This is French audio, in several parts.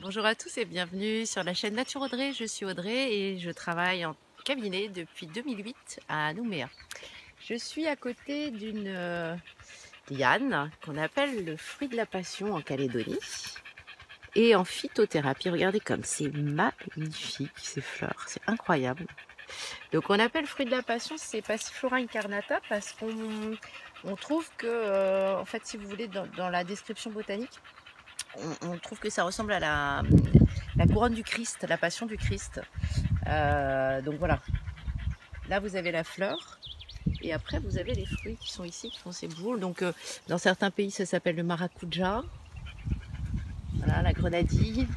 Bonjour à tous et bienvenue sur la chaîne Nature Audrey. Je suis Audrey et je travaille en cabinet depuis 2008 à Nouméa. Je suis à côté d'une liane qu'on appelle le fruit de la passion en Calédonie. Et en phytothérapie, regardez comme c'est magnifique ces fleurs, c'est incroyable. Donc on appelle fruit de la passion, c'est Passiflora incarnata parce qu'on trouve que, en fait, si vous voulez, dans la description botanique, on trouve que ça ressemble à la couronne du Christ, la passion du Christ. Donc voilà, là vous avez la fleur et après vous avez les fruits qui sont ici, qui font ces boules. Donc dans certains pays ça s'appelle le maracuja, voilà, la grenadille.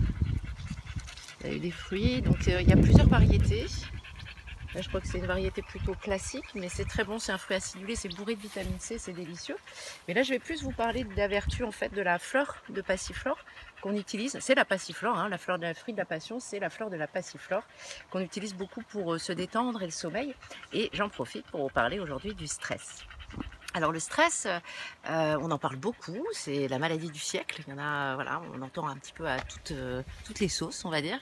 Vous avez des fruits, donc il y a plusieurs variétés. Là, je crois que c'est une variété plutôt classique, mais c'est très bon, c'est un fruit acidulé, c'est bourré de vitamine C, c'est délicieux. Mais là, je vais plus vous parler de la vertu en fait de la fleur de passiflore qu'on utilise. C'est la passiflore, hein, la fleur de la fruit de la passion, c'est la fleur de la passiflore qu'on utilise beaucoup pour se détendre et le sommeil. Et j'en profite pour vous parler aujourd'hui du stress. Alors le stress, on en parle beaucoup, c'est la maladie du siècle. Il y en a, voilà, on entend un petit peu à toutes les sauces, on va dire.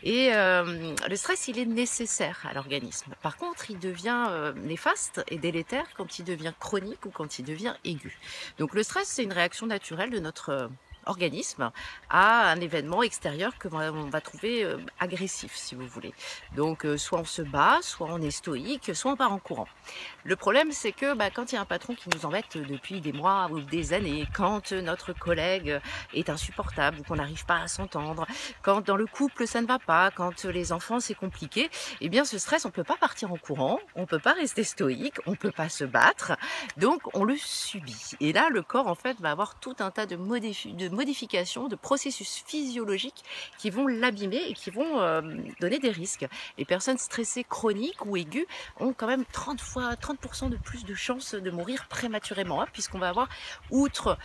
Et le stress, il est nécessaire à l'organisme. Par contre, il devient néfaste et délétère quand il devient chronique ou quand il devient aigu. Donc le stress, c'est une réaction naturelle de notre organisme à un événement extérieur que on va trouver agressif, si vous voulez. Donc soit on se bat, soit on est stoïque, soit on part en courant. Le problème, c'est que quand il y a un patron qui nous embête depuis des mois ou des années, quand notre collègue est insupportable ou qu'on n'arrive pas à s'entendre, quand dans le couple ça ne va pas, quand les enfants c'est compliqué, eh bien ce stress, on ne peut pas partir en courant, on ne peut pas rester stoïque, on ne peut pas se battre, donc on le subit. Et là, le corps en fait va avoir tout un tas de modifications, de processus physiologiques qui vont l'abîmer et qui vont donner des risques. Les personnes stressées chroniques ou aiguës ont quand même 30% de plus de chances de mourir prématurément, hein, puisqu'on va avoir, outre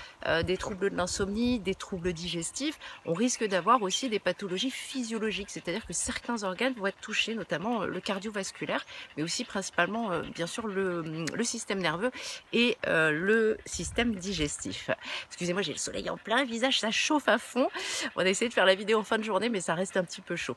des troubles de l'insomnie, des troubles digestifs, on risque d'avoir aussi des pathologies physiologiques, c'est-à-dire que certains organes vont être touchés, notamment le cardiovasculaire, mais aussi principalement, bien sûr, le système nerveux et le système digestif. Excusez-moi, j'ai le soleil en plein visage, ça chauffe à fond. On a essayé de faire la vidéo en fin de journée, mais ça reste un petit peu chaud.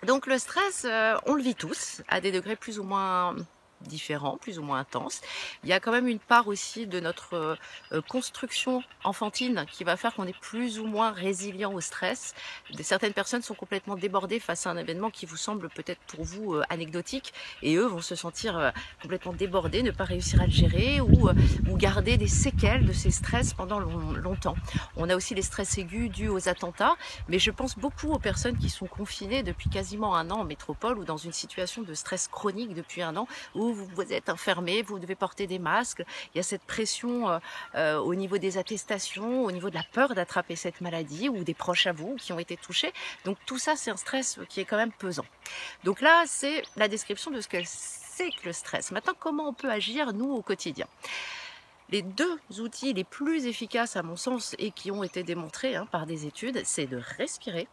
Donc le stress, on le vit tous, à des degrés plus ou moins différents, plus ou moins intenses. Il y a quand même une part aussi de notre construction enfantine qui va faire qu'on est plus ou moins résilient au stress. Certaines personnes sont complètement débordées face à un événement qui vous semble peut-être pour vous anecdotique, et eux vont se sentir complètement débordés, ne pas réussir à le gérer ou garder des séquelles de ces stress pendant longtemps. On a aussi les stress aigus dus aux attentats, mais je pense beaucoup aux personnes qui sont confinées depuis quasiment un an en métropole ou dans une situation de stress chronique depuis un an, où vous êtes enfermé, vous devez porter des masques, il y a cette pression au niveau des attestations, au niveau de la peur d'attraper cette maladie ou des proches à vous qui ont été touchés. Donc tout ça, c'est un stress qui est quand même pesant. Donc là, c'est la description de ce que c'est que le stress. Maintenant, comment on peut agir, nous, au quotidien ? Les deux outils les plus efficaces, à mon sens, et qui ont été démontrés par des études, c'est de respirer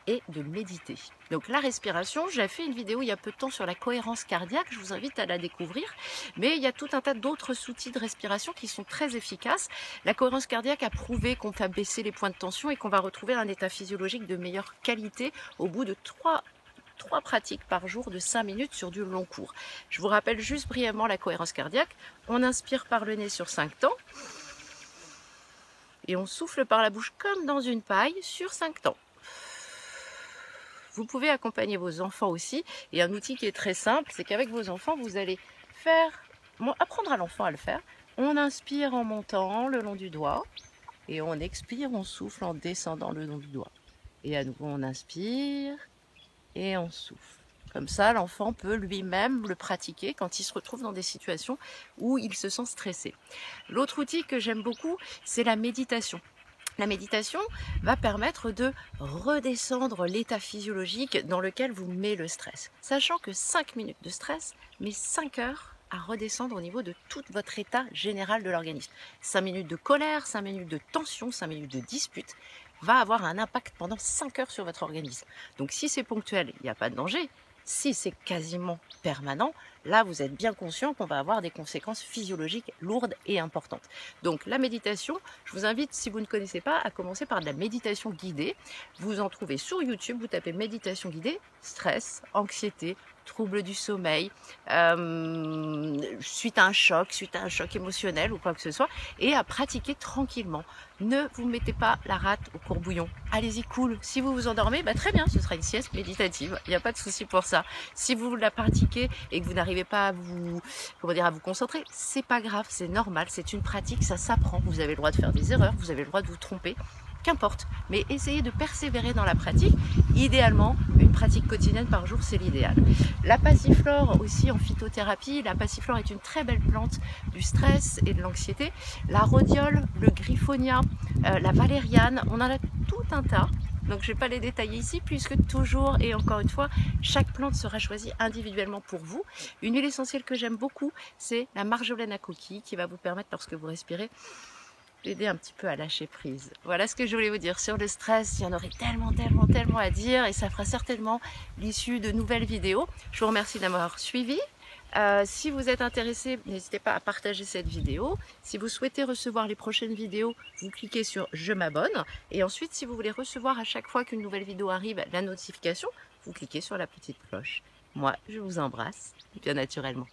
et de méditer. Donc la respiration, j'ai fait une vidéo il y a peu de temps sur la cohérence cardiaque, je vous invite à la découvrir, mais il y a tout un tas d'autres outils de respiration qui sont très efficaces. La cohérence cardiaque a prouvé qu'on fait baisser les points de tension et qu'on va retrouver un état physiologique de meilleure qualité au bout de 3 pratiques par jour de 5 minutes sur du long cours. Je vous rappelle juste brièvement la cohérence cardiaque. On inspire par le nez sur 5 temps et on souffle par la bouche comme dans une paille sur 5 temps. Vous pouvez accompagner vos enfants aussi, et un outil qui est très simple, c'est qu'avec vos enfants, vous allez apprendre à l'enfant à le faire. On inspire en montant le long du doigt, et on expire, on souffle en descendant le long du doigt. Et à nouveau, on inspire, et on souffle. Comme ça, l'enfant peut lui-même le pratiquer quand il se retrouve dans des situations où il se sent stressé. L'autre outil que j'aime beaucoup, c'est la méditation. La méditation va permettre de redescendre l'état physiologique dans lequel vous met le stress. Sachant que 5 minutes de stress met 5 heures à redescendre au niveau de tout votre état général de l'organisme. 5 minutes de colère, 5 minutes de tension, 5 minutes de dispute va avoir un impact pendant 5 heures sur votre organisme. Donc si c'est ponctuel, il n'y a pas de danger. Si c'est quasiment permanent, là vous êtes bien conscient qu'on va avoir des conséquences physiologiques lourdes et importantes. Donc la méditation, je vous invite, si vous ne connaissez pas, à commencer par de la méditation guidée. Vous en trouvez sur YouTube, vous tapez méditation guidée, stress, anxiété, troubles du sommeil, suite à un choc émotionnel ou quoi que ce soit, et à pratiquer tranquillement. Ne vous mettez pas la rate au courbouillon. Allez-y cool. Si vous vous endormez, bah très bien, ce sera une sieste méditative. Il n'y a pas de souci pour ça. Si vous la pratiquez et que vous n'arrivez pas à vous, à vous concentrer, c'est pas grave, c'est normal, c'est une pratique, ça s'apprend. Vous avez le droit de faire des erreurs, vous avez le droit de vous tromper. Qu'importe, mais essayez de persévérer dans la pratique. Idéalement, une pratique quotidienne par jour, c'est l'idéal. La passiflore aussi en phytothérapie, la passiflore est une très belle plante du stress et de l'anxiété. La rhodiole, le griffonia, la valériane, on en a tout un tas. Donc je ne vais pas les détailler ici puisque toujours et encore une fois, chaque plante sera choisie individuellement pour vous. Une huile essentielle que j'aime beaucoup, c'est la marjolaine à coquille qui va vous permettre, lorsque vous respirez, aider un petit peu à lâcher prise. Voilà ce que je voulais vous dire sur le stress. Il y en aurait tellement à dire et ça fera certainement l'issue de nouvelles vidéos. Je vous remercie d'avoir suivi. Si vous êtes intéressé, n'hésitez pas à partager cette vidéo. Si vous souhaitez recevoir les prochaines vidéos, vous cliquez sur je m'abonne. Et ensuite, si vous voulez recevoir à chaque fois qu'une nouvelle vidéo arrive la notification, vous cliquez sur la petite cloche. Moi, je vous embrasse bien naturellement.